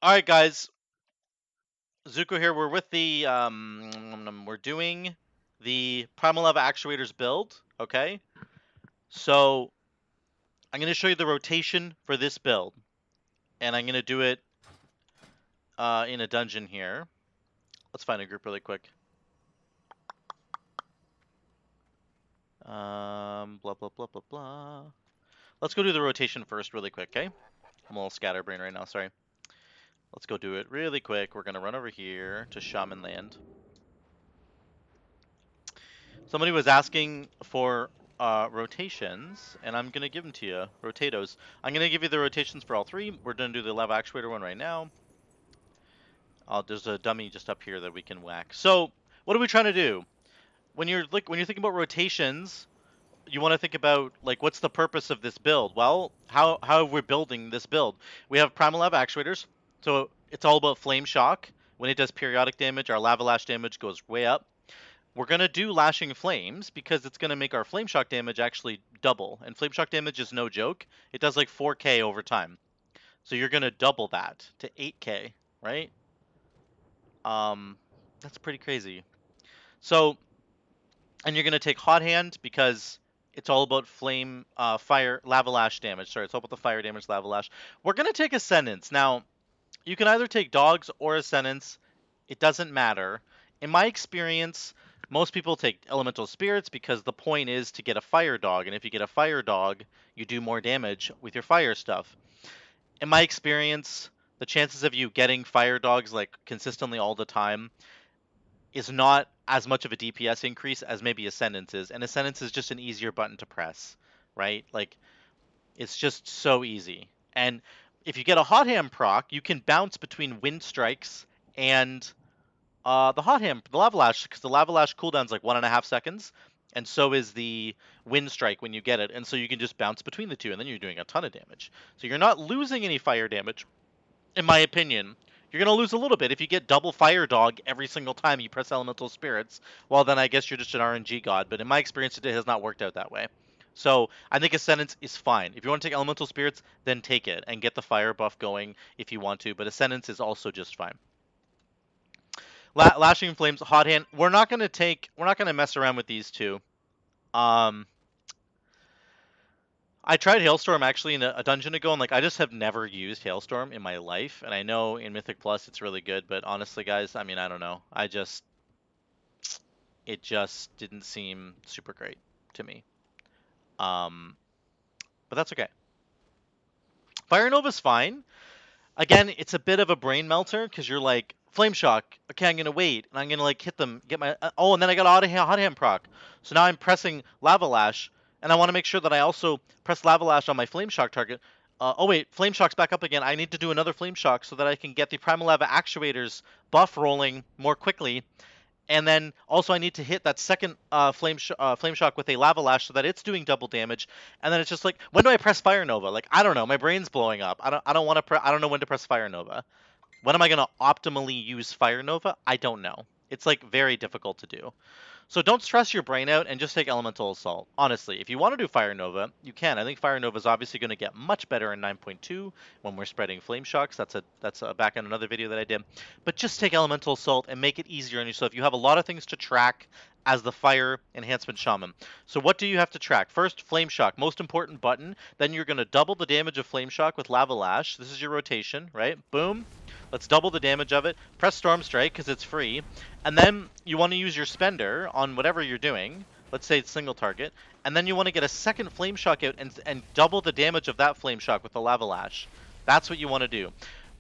All right, guys. Zuko here. We're with the we're doing the Primal Lava actuators build. Okay, so I'm gonna show you the rotation for this build, and I'm gonna do it in a dungeon here. Let's find a group really quick. Blah blah blah blah blah. Let's go do the rotation first, really quick. Okay, I'm a little scatterbrained right now. Sorry. Let's go do it really quick. We're gonna run over here to Shaman land. Somebody was asking for rotations, and I'm going to give them to you. Rotatos. I'm going to give you the rotations for all three. We're going to do the lava actuator one right now. There's a dummy just up here that we can whack. So, what are we trying to do? When you're thinking about rotations, you want to think about like what's the purpose of this build? Well, how are we building this build? We have Primal Lava actuators, so it's all about flame shock. When it does periodic damage, our lava lash damage goes way up. We're going to do Lashing Flames because it's going to make our Flame Shock damage actually double. And Flame Shock damage is no joke. It does like 4k over time. So you're going to double that to 8k, right? That's pretty crazy. So, and you're going to take Hot Hand because it's all about fire, Lava Lash damage. Sorry, it's all about the fire damage, Lava Lash. We're going to take Ascendance. Now, you can either take Dogs or Ascendance. It doesn't matter. In my experience, most people take elemental spirits because the point is to get a fire dog, and if you get a fire dog, you do more damage with your fire stuff. In my experience, the chances of you getting fire dogs like consistently all the time is not as much of a DPS increase as maybe Ascendance is, and Ascendance is just an easier button to press, right? Like, it's just so easy. And if you get a hot hand proc, you can bounce between wind strikes and the hot hand, the lava lash, because the lava lash cooldown's like 1.5 seconds, and so is the wind strike when you get it, and so you can just bounce between the two, and then you're doing a ton of damage. So you're not losing any fire damage, in my opinion. You're gonna lose a little bit if you get double fire dog every single time you press elemental spirits. Well, then I guess you're just an RNG god. But in my experience, it has not worked out that way. So I think Ascendance is fine. If you want to take elemental spirits, then take it and get the fire buff going if you want to. But Ascendance is also just fine. Lashing Flames, Hot Hand. We're not gonna mess around with these two. I tried Hailstorm actually in a dungeon ago, and like I just have never used Hailstorm in my life. And I know in Mythic Plus it's really good, but honestly, guys, I mean, I don't know. It just didn't seem super great to me. But that's okay. Fire Nova's fine. Again, it's a bit of a brain melter because you're like Flame Shock. Okay, I'm gonna wait and I'm gonna like hit them, get my oh, and then I got hot hand proc. So now I'm pressing Lava Lash, and I want to make sure that I also press Lava Lash on my Flame Shock target. Oh wait, Flame Shock's back up again. I need to do another Flame Shock so that I can get the Primal Lava actuators buff rolling more quickly. And then also I need to hit that second flame shock with a lava lash so that it's doing double damage. And then it's just like, when do I press Fire Nova? Like, I don't know. My brain's blowing up. I don't want to. I don't know when to press Fire Nova. When am I gonna optimally use Fire Nova? I don't know. It's like very difficult to do. So don't stress your brain out and just take Elemental Assault. Honestly, if you want to do Fire Nova, you can. I think Fire Nova is obviously going to get much better in 9.2 when we're spreading Flame Shocks. That's a back in another video that I did. But just take Elemental Assault and make it easier on yourself. You have a lot of things to track as the Fire Enhancement Shaman. So what do you have to track? First, Flame Shock, most important button. Then you're going to double the damage of Flame Shock with Lava Lash. This is your rotation, right? Boom. Let's double the damage of it. Press Storm Strike because it's free. And then you want to use your spender on whatever you're doing. Let's say it's single target. And then you want to get a second Flame Shock out and double the damage of that Flame Shock with the Lava Lash. That's what you want to do.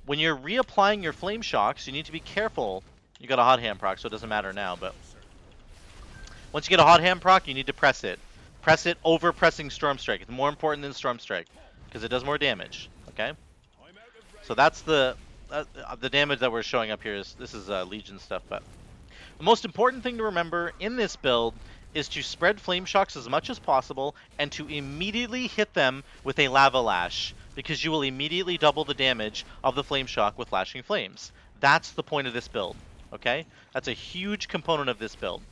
When you're reapplying your Flame Shocks, you need to be careful. You got a Hot Hand proc, so it doesn't matter now. But once you get a Hot Hand proc, you need to press it. Press it over pressing Storm Strike. It's more important than Storm Strike because it does more damage. Okay? So that's the damage that we're showing up here. This is Legion stuff, but the most important thing to remember in this build is to spread Flame Shocks as much as possible and to immediately hit them with a Lava Lash, because you will immediately double the damage of the Flame Shock with Lashing Flames. That's the point of this build, okay? That's a huge component of this build.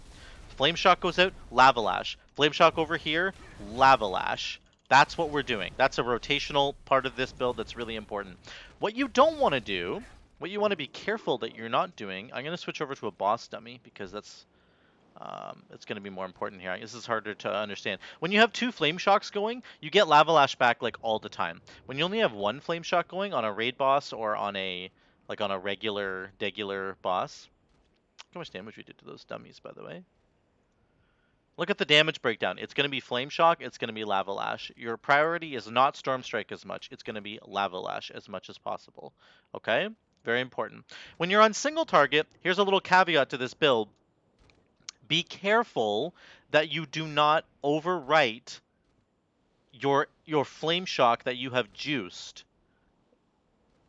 Flame Shock goes out, Lava Lash. Flame Shock over here, Lava Lash. That's what we're doing. That's a rotational part of this build that's really important. What you don't want to do What you want to be careful that you're not doing, I'm going to switch over to a boss dummy because it's going to be more important here. This is harder to understand. When you have two flame shocks going, you get lava lash back like all the time. When you only have one flame shock going on a raid boss or on a regular boss, look how much damage we did to those dummies, by the way. Look at the damage breakdown. It's going to be Flame Shock. It's going to be Lava Lash. Your priority is not Storm Strike as much. It's going to be Lava Lash as much as possible. Okay? Very important. When you're on single target, here's a little caveat to this build. Be careful that you do not overwrite your Flame Shock that you have juiced.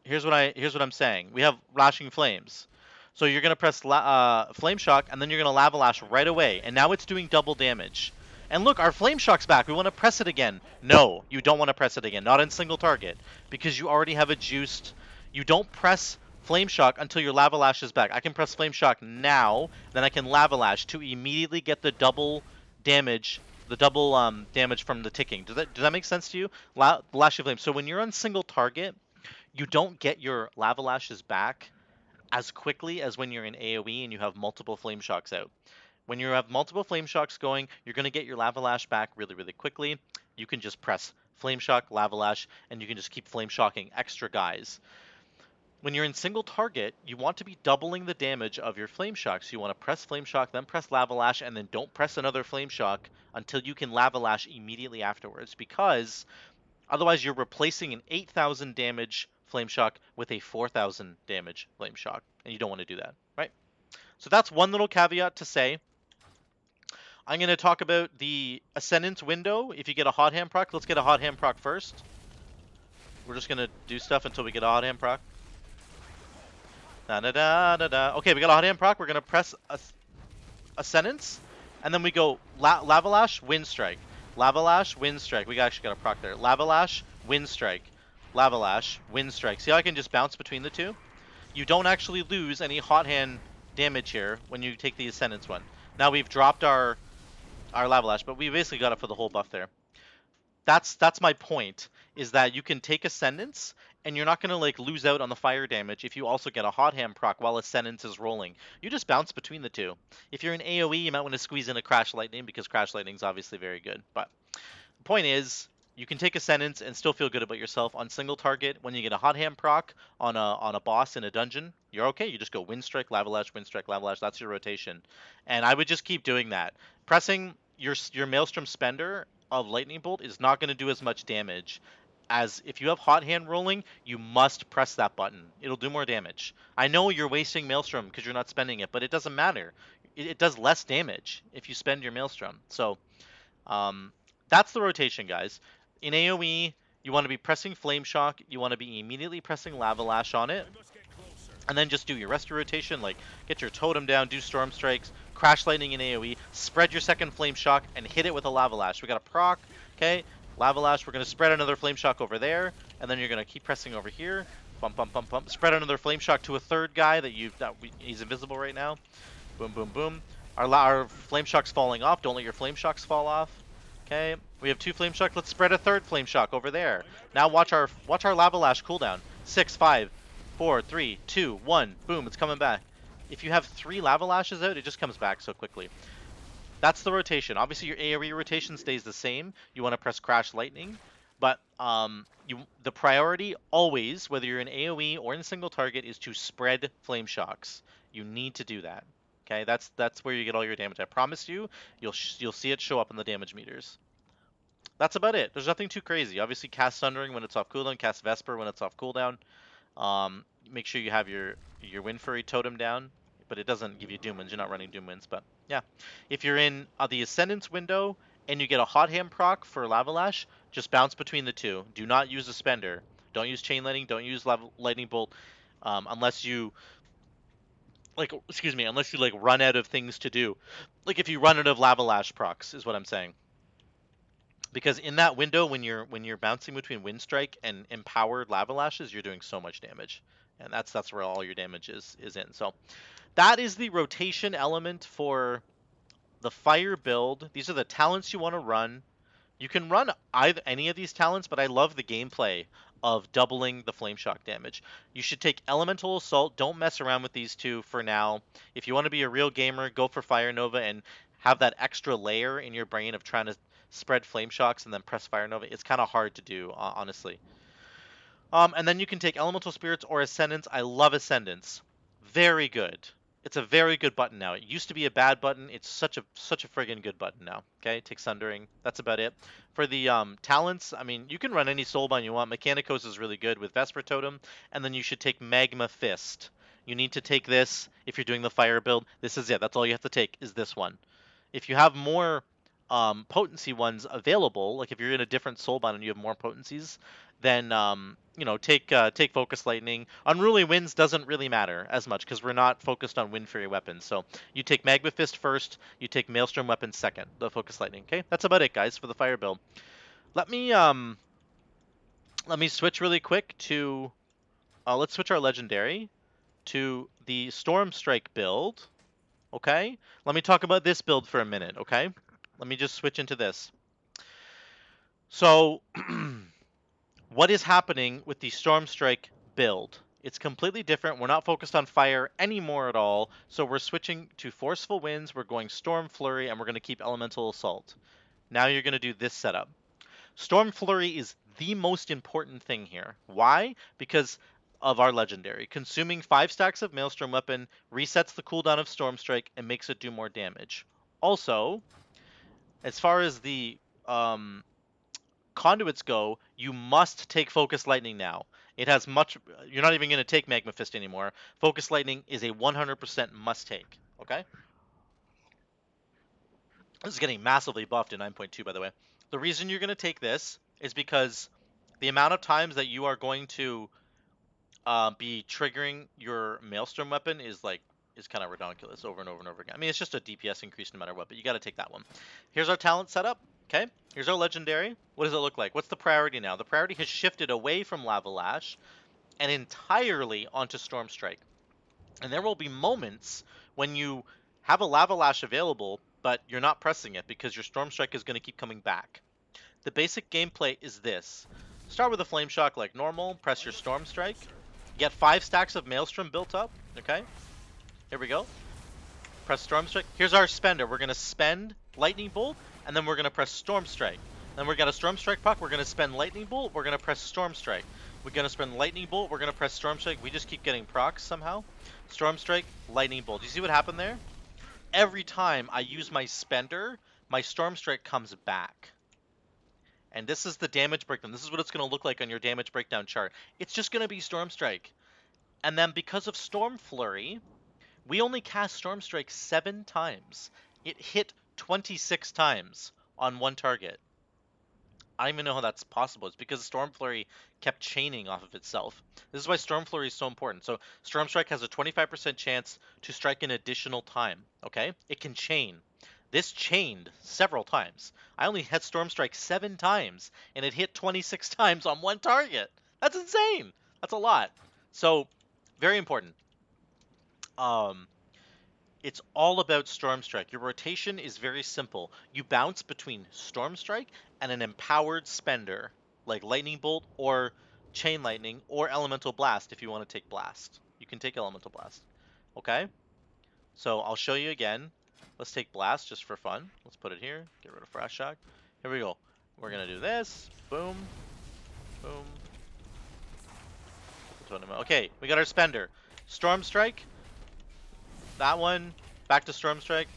Here's what I'm saying. We have Lashing Flames. So you're gonna press Flame Shock, and then you're gonna Lava Lash right away, and now it's doing double damage. And look, our Flame Shock's back. We want to press it again. No, you don't want to press it again. Not in single target, because you already have a juiced. You don't press Flame Shock until your Lava Lash is back. I can press Flame Shock now, then I can Lava Lash to immediately get the double damage, damage from the ticking. Does that make sense to you? Lashing Flame. So when you're on single target, you don't get your Lava Lashes back as quickly as when you're in AoE and you have multiple Flame Shocks out. When you have multiple Flame Shocks going, you're going to get your Lava Lash back really, really quickly. You can just press Flame Shock, Lava Lash, and you can just keep Flame Shocking extra guys. When you're in single target, you want to be doubling the damage of your Flame Shock. So you want to press Flame Shock, then press Lava Lash, and then don't press another Flame Shock until you can Lava Lash immediately afterwards, because otherwise, you're replacing an 8,000 damage Flame Shock with a 4,000 damage Flame Shock, and you don't want to do that, right? So that's one little caveat to say. I'm going to talk about the Ascendance window. If you get a Hot Hand proc, let's get a Hot Hand proc first. We're just going to do stuff until we get a Hot Hand proc. Da-da-da-da-da. Okay, we got a Hot Hand proc. We're going to press Ascendance, and then we go Lava Lash, Wind Strike. Lava Lash, Wind Strike. We actually got a proc there. Lava Lash, Wind Strike. Lava Lash, Wind Strike. See how I can just bounce between the two? You don't actually lose any hot hand damage here when you take the Ascendance one. Now we've dropped our Lava Lash, but we basically got it for the whole buff there. That's my point, is that you can take Ascendance, and you're not going to like lose out on the fire damage if you also get a Hot Hand proc while Ascendance is rolling. You just bounce between the two. If you're in AoE, you might want to squeeze in a Crash Lightning, because Crash Lightning is obviously very good. But the point is, you can take Ascendance and still feel good about yourself on single target. When you get a Hot Hand proc on a boss in a dungeon, you're okay. You just go Wind Strike, Lava Lash, Wind Strike, Lava Lash. That's your rotation. And I would just keep doing that. Pressing your Maelstrom Spender of Lightning Bolt is not going to do as much damage as if you have Hot Hand rolling. You must press that button. It'll do more damage. I know you're wasting Maelstrom because you're not spending it, but it doesn't matter. It does less damage if you spend your Maelstrom. So that's the rotation, guys. In AoE, you want to be pressing Flame Shock. You want to be immediately pressing Lava Lash on it. And then just do your rest of rotation, like get your totem down, do Storm Strikes, Crash Lightning in AoE, spread your second Flame Shock, and hit it with a Lava Lash. We got a proc, okay? Lava Lash, we're going to spread another Flame Shock over there, and then you're going to keep pressing over here. Bump, bump, bump, bump. Spread another Flame Shock to a third guy he's invisible right now. Boom, boom, boom. Our Flame Shock's falling off. Don't let your Flame Shocks fall off. Okay, we have two Flame Shock. Let's spread a third Flame Shock over there. Now watch our Lava Lash cooldown. 6, 5, 4, 3, 2, 1. Boom, it's coming back. If you have 3 Lava Lashes out, it just comes back so quickly. That's the rotation. Obviously, your AoE rotation stays the same. You want to press Crash Lightning, but the priority always, whether you're in AoE or in single target, is to spread Flame Shocks. You need to do that. Okay, that's where you get all your damage. I promise you, you'll see it show up in the damage meters. That's about it. There's nothing too crazy. Obviously, cast Sundering when it's off cooldown, cast Vesper when it's off cooldown. Make sure you have your Wind Fury totem down, but it doesn't give you Doom Winds. You're not running Doom Winds, but yeah. If you're in the Ascendance window and you get a Hot Hand proc for Lava Lash, just bounce between the two. Do not use a Spender. Don't use Chain Lightning. Don't use Lightning Bolt unless you unless you like run out of things to do. Like if you run out of Lava Lash procs is what I'm saying. Because in that window, when you're bouncing between Wind Strike and empowered Lava Lashes, you're doing so much damage, and that's where all your damage is in. So that is the rotation element for the fire build. These are the talents you want to run. You can run either any of these talents, but I love the gameplay of doubling the flame shock damage. You should take elemental assault. Don't mess around with these two for now. If you want to be a real gamer, go for Fire Nova and have that extra layer in your brain of trying to spread flame shocks and then press Fire Nova. It's kind of hard to do, honestly. And then you can take Elemental Spirits or Ascendance. I love Ascendance. Very good. It's a very good button now. It used to be a bad button. It's such a friggin' good button now. Okay, take Sundering. That's about it. For the talents, I mean, you can run any Soulbind you want. Mechanicos is really good with Vesper Totem, and then you should take Magma Fist. You need to take this if you're doing the fire build. This is it. That's all you have to take is this one. If you have more potency ones available, like if you're in a different Soulbind and you have more potencies, then take Focus Lightning. Unruly Winds doesn't really matter as much because we're not focused on Wind Fury weapons. So you take Magma Fist first, you take Maelstrom weapons second, the Focus Lightning. Okay, that's about it, guys, for the fire build. Let me switch really quick to let's switch our legendary to the Storm Strike build. Okay, let me talk about this build for a minute. Okay, let me just switch into this. So what is happening with the Storm Strike build? It's completely different. We're not focused on fire anymore at all. So we're switching to Forceful Winds. We're going Storm Flurry, and we're going to keep Elemental Assault. Now you're going to do this setup. Storm Flurry is the most important thing here. Why? Because of our legendary. Consuming 5 stacks of Maelstrom Weapon resets the cooldown of Storm Strike and makes it do more damage. Also, as far as the conduits go, you must take Focus Lightning now. It has much. You're not even going to take Magma Fist anymore. Focus Lightning is a 100% must take. Okay. This is getting massively buffed in 9.2, by the way. The reason you're going to take this is because the amount of times that you are going to be triggering your Maelstrom weapon is kind of ridiculous over and over and over again. I mean, it's just a DPS increase no matter what, but you got to take that one. Here's our talent setup. Okay, here's our legendary. What does it look like? What's the priority now? The priority has shifted away from Lava Lash and entirely onto Storm Strike. And there will be moments when you have a Lava Lash available, but you're not pressing it because your Storm Strike is going to keep coming back. The basic gameplay is this. Start with a Flame Shock like normal, press your Storm Strike, get 5 stacks of Maelstrom built up, okay? Here we go. Press Storm Strike. Here's our spender. We're going to spend Lightning Bolt, and then we're going to press Storm Strike. Then we're going to Storm Strike proc. We're going to spend Lightning Bolt. We're going to press Storm Strike. We're going to spend Lightning Bolt. We're going to press Storm Strike. We just keep getting procs somehow. Storm Strike, Lightning Bolt. Do you see what happened there? Every time I use my spender, my Storm Strike comes back. And this is the damage breakdown. This is what it's going to look like on your damage breakdown chart. It's just going to be Storm Strike. And then because of Storm Flurry, we only cast Storm Strike 7 times. It hit 26 times on one target. I don't even know how that's possible. It's because Storm Flurry kept chaining off of itself. This is why Storm Flurry is so important. So Storm Strike has a 25% chance to strike an additional time, okay? It can chain. This chained several times. I only had Storm Strike 7 times, and it hit 26 times on one target. That's insane. That's a lot. So, very important. It's all about Storm Strike. Your rotation is very simple. You bounce between Storm Strike and an empowered spender, like Lightning Bolt or Chain Lightning or Elemental Blast if you want to take Blast. You can take Elemental Blast. Okay? So I'll show you again. Let's take Blast just for fun. Let's put it here. Get rid of Frost Shock. Here we go. We're going to do this. Boom. Boom. Okay, we got our spender. Storm Strike. That one, back to Storm Strike.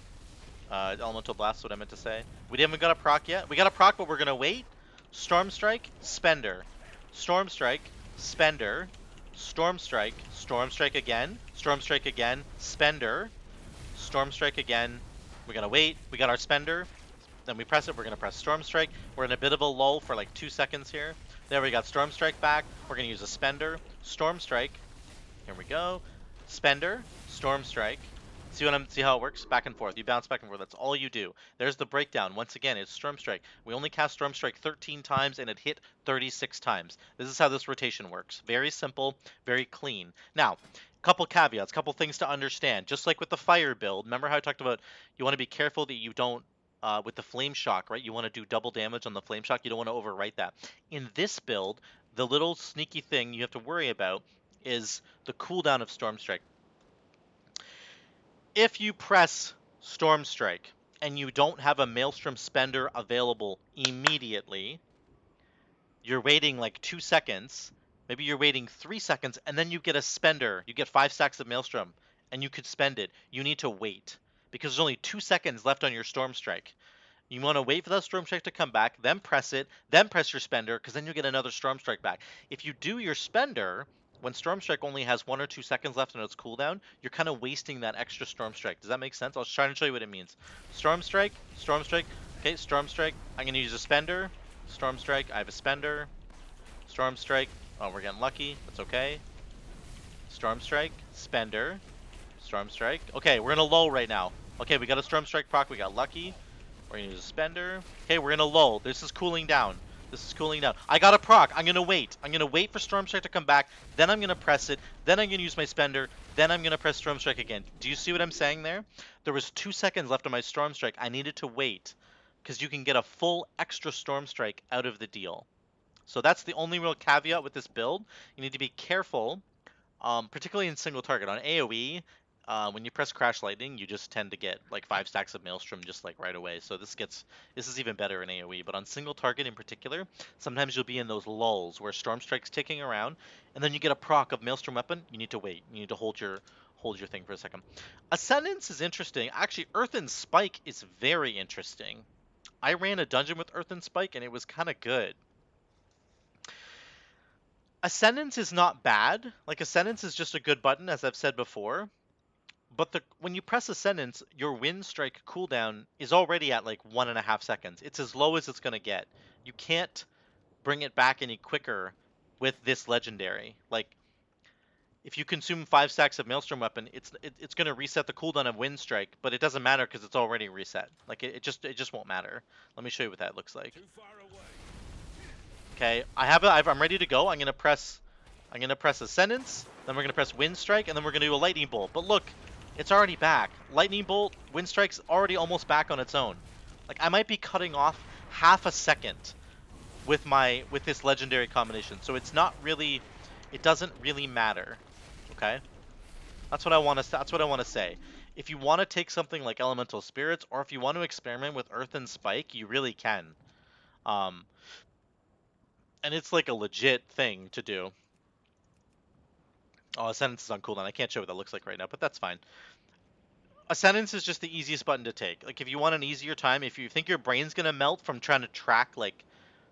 Elemental Blast is what I meant to say. We haven't got a proc yet. We got a proc, but we're going to wait. Storm Strike, Spender. Storm Strike, Spender. Storm Strike, Storm Strike again. Storm Strike again, Spender. Storm Strike again. We're going to wait. We got our Spender. Then we press it. We're going to press Storm Strike. We're in a bit of a lull for like 2 seconds here. There we got Storm Strike back. We're going to use a Spender. Storm Strike. Here we go. Spender. Storm Strike. See how it works? Back and forth. You bounce back and forth. That's all you do. There's the breakdown. Once again, it's Storm Strike. We only cast Storm Strike 13 times and it hit 36 times. This is how this rotation works. Very simple, very clean. Now, couple caveats, couple things to understand. Just like with the fire build, remember how I talked about you want to be careful that you don't with the flame shock, right? You want to do double damage on the flame shock. You don't want to overwrite that. In this build, the little sneaky thing you have to worry about is the cooldown of Storm Strike. If you press Storm Strike and you don't have a Maelstrom Spender available immediately, you're waiting like 2 seconds, maybe you're waiting 3 seconds, and then you get a spender. You get 5 stacks of Maelstrom, and you could spend it. You need to wait because there's only 2 seconds left on your Storm Strike. You want to wait for that Storm Strike to come back, then press it, then press your spender, because then you get another Storm Strike back. If you do your spender when Storm Strike only has 1 or 2 seconds left on its cooldown, you're kind of wasting that extra Storm Strike. Does that make sense? I'll try and show you what it means. Storm Strike, Storm Strike. Okay, Storm Strike. I'm going to use a spender. Storm Strike. I have a spender. Storm Strike. Oh, we're getting lucky. That's okay. Storm Strike. Spender. Storm Strike. Okay, we're in a lull right now. Okay, we got a Storm Strike proc. We got lucky. We're going to use a spender. Okay, we're in a lull. This is cooling down. This is cooling down. I got a proc. I'm going to wait. I'm going to wait for Storm Strike to come back. Then I'm going to press it. Then I'm going to use my spender. Then I'm going to press Storm Strike again. Do you see what I'm saying there? There was 2 seconds left on my Storm Strike. I needed to wait because you can get a full extra Storm Strike out of the deal. So that's the only real caveat with this build. You need to be careful, particularly in single target. On AoE, when you press Crash Lightning, you just tend to get like 5 stacks of Maelstrom just like right away. So this is even better in AoE. But on single target in particular, sometimes you'll be in those lulls where Storm Strike's ticking around, and then you get a proc of Maelstrom Weapon. You need to wait. You need to hold your thing for a second. Ascendance is interesting. Actually, Earthen Spike is very interesting. I ran a dungeon with Earthen Spike, and it was kind of good. Ascendance is not bad. Like, Ascendance is just a good button, as I've said before. But when you press Ascendance, your Wind Strike cooldown is already at like 1.5 seconds. It's as low as it's going to get. You can't bring it back any quicker with this legendary. Like, if you consume 5 stacks of Maelstrom Weapon, it's going to reset the cooldown of Wind Strike, but it doesn't matter because it's already reset. Like, it just won't matter. Let me show you what that looks like. Okay, I'm ready to go. I'm gonna press Ascendance, then we're gonna press Wind Strike, and then we're gonna do a Lightning Bolt. But look, it's already back. Lightning Bolt, Wind Strike's already almost back on its own. Like, I might be cutting off half a second with this legendary combination. So it doesn't really matter. Okay? That's what I want to say. If you want to take something like Elemental Spirits, or if you want to experiment with Earthen Spike, you really can. And it's like a legit thing to do. Oh, Ascendance is on cooldown. I can't show what that looks like right now, but that's fine. Ascendance is just the easiest button to take. Like, if you want an easier time, if you think your brain's going to melt from trying to track, like,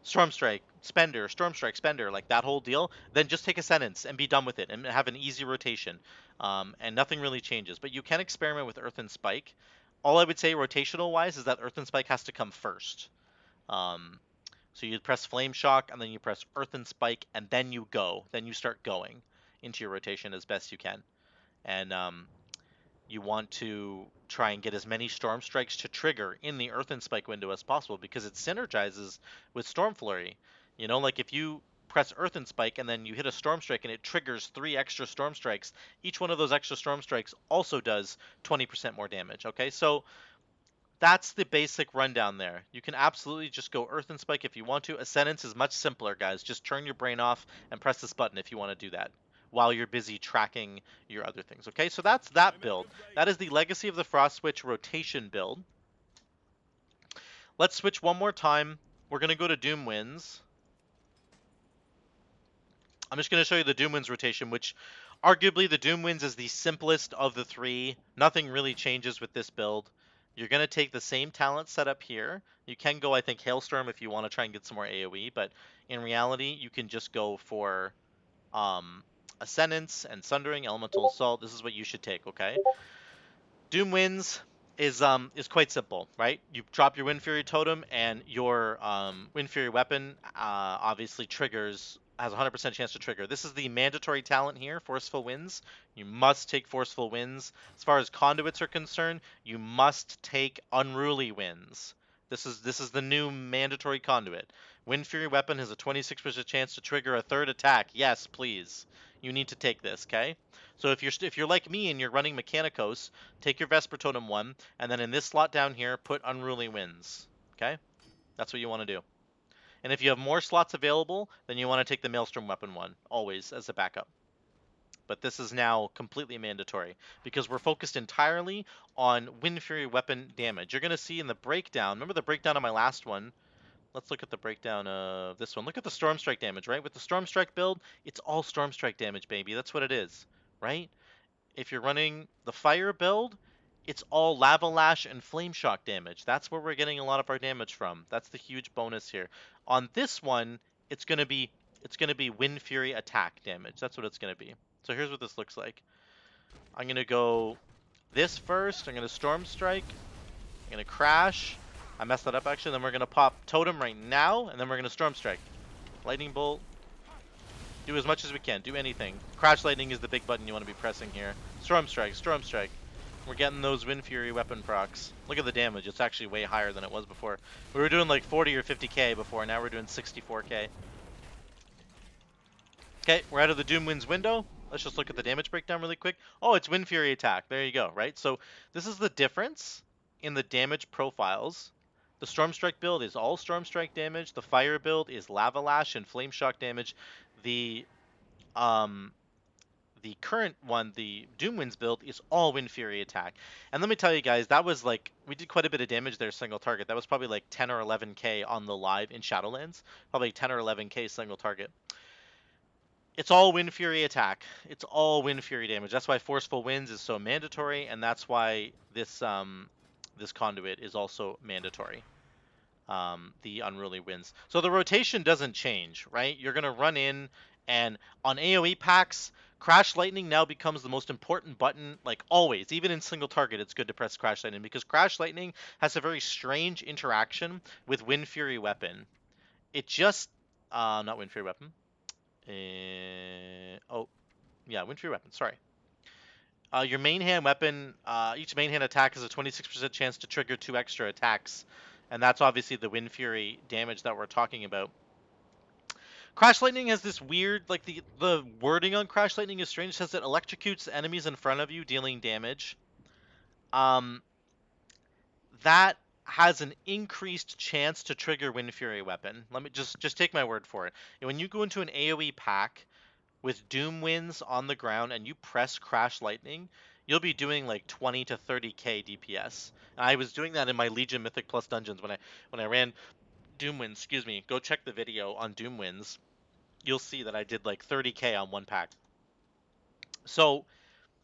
Storm Strike, Spender, Storm Strike, Spender, like that whole deal, then just take Ascendance and be done with it and have an easy rotation. And nothing really changes. But you can experiment with Earthen Spike. All I would say rotational-wise is that Earthen Spike has to come first. So you press Flame Shock, and then you press Earthen Spike, and then you go. Then you start going into your rotation as best you can. And you want to try and get as many Storm Strikes to trigger in the Earthen Spike window as possible, because it synergizes with Storm Flurry. You know, like if you press Earthen Spike and then you hit a Storm Strike and it triggers 3 extra Storm Strikes, each one of those extra Storm Strikes also does 20% more damage. Okay, so that's the basic rundown there. You can absolutely just go Earthen Spike if you want to. Ascendance is much simpler, guys. Just turn your brain off and press this button if you want to do that while you're busy tracking your other things. Okay, so that's that build. That is the Legacy of the Frost Switch rotation build. Let's switch one more time. We're going to go to Doom Winds. I'm just going to show you the Doom Winds rotation, which arguably the Doom Winds is the simplest of the 3. Nothing really changes with this build. You're going to take the same talent setup here. You can go, I think, Hailstorm if you want to try and get some more AoE, but in reality, you can just go for Ascendance and Sundering, Elemental Assault. This is what you should take, okay? Doom Winds is quite simple, right? You drop your Wind Fury Totem, and your Wind Fury weapon obviously has a 100% chance to trigger. This is the mandatory talent here, Forceful Winds. You must take Forceful Winds. As far as conduits are concerned, you must take Unruly Winds. This is the new mandatory conduit. Wind Fury weapon has a 26% chance to trigger a 3rd attack. Yes, please. you need to take this, okay? So if you're like me and you're running Mechanicos, take your Vesper Totem 1, and then in this slot down here, put Unruly Winds, okay? That's what you want to do. And if you have more slots available, then you want to take the Maelstrom Weapon 1, always, as a backup. But this is now completely mandatory because we're focused entirely on Wind Fury weapon damage. You're going to see in the breakdown, remember the breakdown of my last one? Let's look at the breakdown of this one. Look at the Storm Strike damage, right? With the Storm Strike build, it's all Storm Strike damage, baby. That's what it is, right? If you're running the Fire build, it's all Lava Lash and Flame Shock damage. That's where we're getting a lot of our damage from. That's the huge bonus here. On this one, it's gonna be Wind Fury attack damage. That's what it's gonna be. So here's what this looks like. I'm gonna go this first. I'm gonna Storm Strike. I'm gonna Crash. I messed that up actually. Then we're gonna pop Totem right now, and then we're gonna Storm Strike. Lightning Bolt. Do as much as we can. Do anything. Crash Lightning is the big button you want to be pressing here. Storm Strike. Storm Strike. We're getting those Wind Fury weapon procs. Look at the damage. It's actually way higher than it was before. We were doing like 40 or 50k before. Now we're doing 64k. Okay, we're out of the Doom Winds window. Let's just look at the damage breakdown really quick. Oh, it's Wind Fury attack. There you go, right? So this is the difference in the damage profiles. The Storm Strike build is all Storm Strike damage. The Fire build is Lava Lash and Flame Shock damage. The um the current one, the Doom Winds build, is all Wind Fury attack. And let me tell you guys, that was like, we did quite a bit of damage there, single target. That was probably like 10 or 11k on the live in Shadowlands. Probably 10 or 11k single target. It's all Wind Fury attack. It's all Wind Fury damage. That's why Forceful Winds is so mandatory, and that's why this conduit is also mandatory. The Unruly Winds. So the rotation doesn't change, right? You're gonna run in, and on AoE packs, Crash Lightning now becomes the most important button, like always. Even in single target, it's good to press Crash Lightning because Crash Lightning has a very strange interaction with Wind Fury Weapon. It just, not Wind Fury Weapon. Oh, yeah, Wind Fury Weapon. Sorry. Your main hand weapon, each main hand attack has a 26% chance to trigger 2 extra attacks, and that's obviously the Wind Fury damage that we're talking about. Crash Lightning has this weird, like the wording on Crash Lightning is strange. It says it electrocutes enemies in front of you, dealing damage. That has an increased chance to trigger Wind Fury weapon. Let me just take my word for it. When you go into an AoE pack with Doom Winds on the ground and you press Crash Lightning, you'll be doing like 20 to 30k DPS. And I was doing that in my Legion Mythic Plus dungeons when I ran Doom Winds. Excuse me. Go check the video on Doom Winds. You'll see that I did like 30k on one pack. So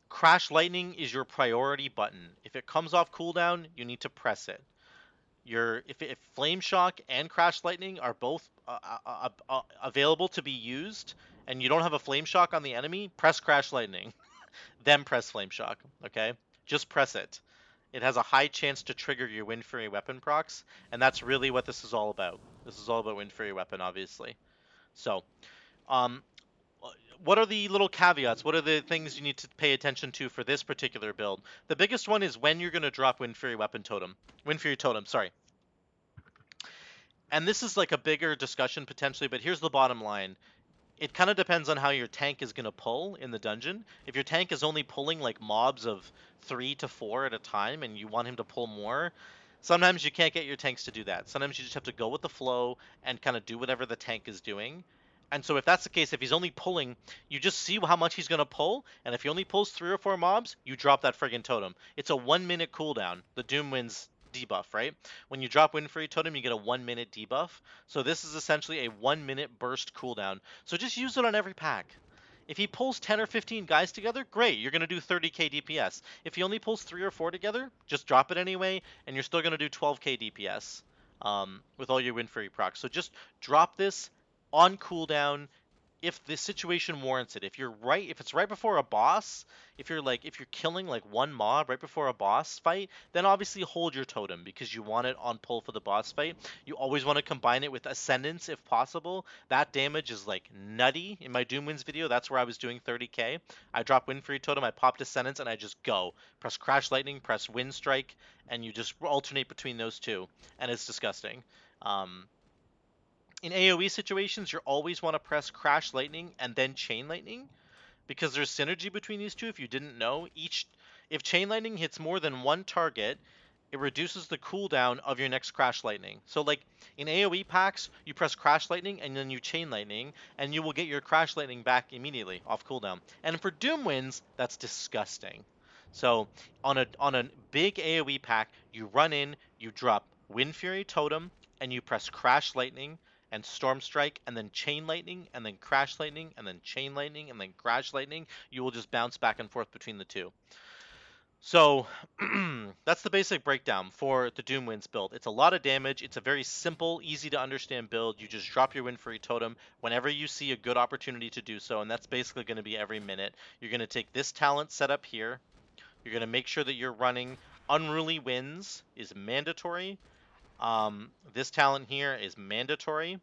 Crash Lightning is your priority button. If it comes off cooldown, you need to press it. If Flame Shock and Crash Lightning are both available to be used, and you don't have a Flame Shock on the enemy, press Crash Lightning, then press Flame Shock. Okay, just press it. It has a high chance to trigger your Wind Fury weapon procs, and that's really what this is all about. This is all about Wind Fury weapon, obviously. So, um, what are the little caveats? What are the things you need to pay attention to for this particular build? The biggest one is when you're going to drop Wind Fury weapon totem. Wind Fury totem, sorry. And this is like a bigger discussion potentially, but here's the bottom line. It kind of depends on how your tank is going to pull in the dungeon. If your tank is only pulling like mobs of 3 to 4 at a time and you want him to pull more, sometimes you can't get your tanks to do that. Sometimes you just have to go with the flow and kind of do whatever the tank is doing. And so if that's the case, if he's only pulling, you just see how much he's going to pull, and if he only pulls 3 or 4 mobs, you drop that friggin' totem. It's a 1-minute cooldown. The Doom Winds debuff, right? When you drop Wind Fury Totem, you get a 1-minute debuff. So this is essentially a 1-minute burst cooldown. So just use it on every pack. If he pulls 10 or 15 guys together, great, you're going to do 30k DPS. If he only pulls 3 or 4 together, just drop it anyway, and you're still going to do 12k DPS with all your Wind Fury procs. So just drop this on cooldown if the situation warrants it. If it's right before a boss, if you're killing like one mob right before a boss fight, then obviously hold your totem because you want it on pull for the boss fight. You always want to combine it with Ascendance if possible. That damage is like nutty. In my Doom Winds video, that's where I was doing 30k. I drop Wind Fury Totem, I popped Ascendance, and I just go. Press Crash Lightning, press Wind Strike, and you just alternate between those two, and it's disgusting. In AoE situations, you always want to press Crash Lightning and then Chain Lightning because there's synergy between these two. If you didn't know, if chain lightning hits more than one target, it reduces the cooldown of your next crash lightning. So like in AoE packs, you press crash lightning and then you chain lightning, and you will get your crash lightning back immediately off cooldown. And for Doom Winds, that's disgusting. So on a big AoE pack, you run in, you drop Wind Fury Totem, and you press crash lightning and storm strike and then chain lightning and then crash lightning and then chain lightning and then crash lightning. You will just bounce back and forth between the two. So that's the basic breakdown for the Doom Winds build. It's a lot of damage. It's a very simple, easy to understand build. You just drop your Wind Fury Totem whenever you see a good opportunity to do so, and that's basically going to be every minute. You're going to take this talent set up here. You're going to make sure that you're running Unruly Winds is mandatory. This talent here is mandatory.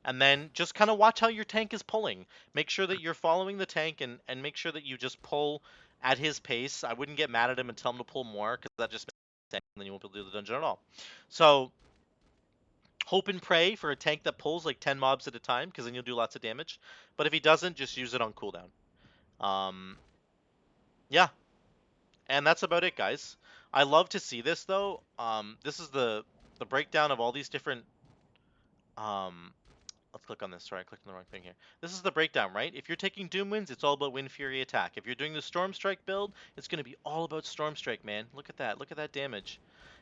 And then just kind of watch how your tank is pulling. Make sure that you're following the tank and make sure that you just pull at his pace. I wouldn't get mad at him and tell him to pull more because that just makes sense and then you won't be able to do the dungeon at all. So hope and pray for a tank that pulls like 10 mobs at a time because then you'll do lots of damage. But if he doesn't, just use it on cooldown. Yeah, and that's about it, guys. I love to see this though. This is the breakdown of all these different um, let's click on this. Sorry, I clicked on the wrong thing here. This is the breakdown, right? If you're taking Doom Winds, it's all about Wind Fury attack. If you're doing the Storm Strike build, it's going to be all about Storm Strike, man. Look at that. Look at that damage.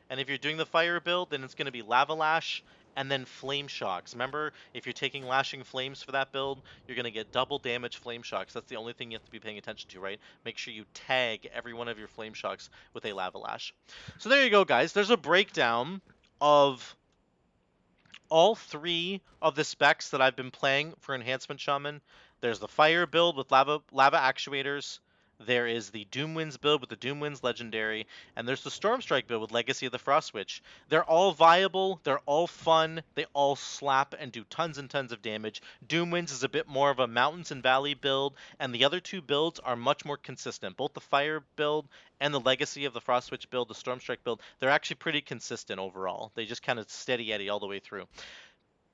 And if you're doing the Fire build, then it's going to be Lava Lash and then Flame Shocks. Remember, if you're taking Lashing Flames for that build, you're going to get double damage Flame Shocks. That's the only thing you have to be paying attention to, right? Make sure you tag every one of your Flame Shocks with a Lava Lash. So there you go, guys. There's a breakdown of all three of the specs that I've been playing for Enhancement Shaman. There's the Fire build with lava actuators. There is the Doom Winds build with the Doom Winds Legendary, and there's the Storm Strike build with Legacy of the Frost Witch. They're all viable, they're all fun, they all slap and do tons and tons of damage. Doom Winds is a bit more of a Mountains and Valley build, and the other two builds are much more consistent. Both the Fire build and the Legacy of the Frost Witch build, the Storm Strike build, they're actually pretty consistent overall. They just kind of steady Eddie all the way through.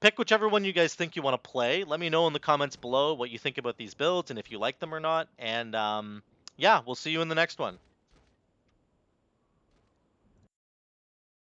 Pick whichever one you guys think you want to play. Let me know in the comments below what you think about these builds and if you like them or not. And yeah, we'll see you in the next one.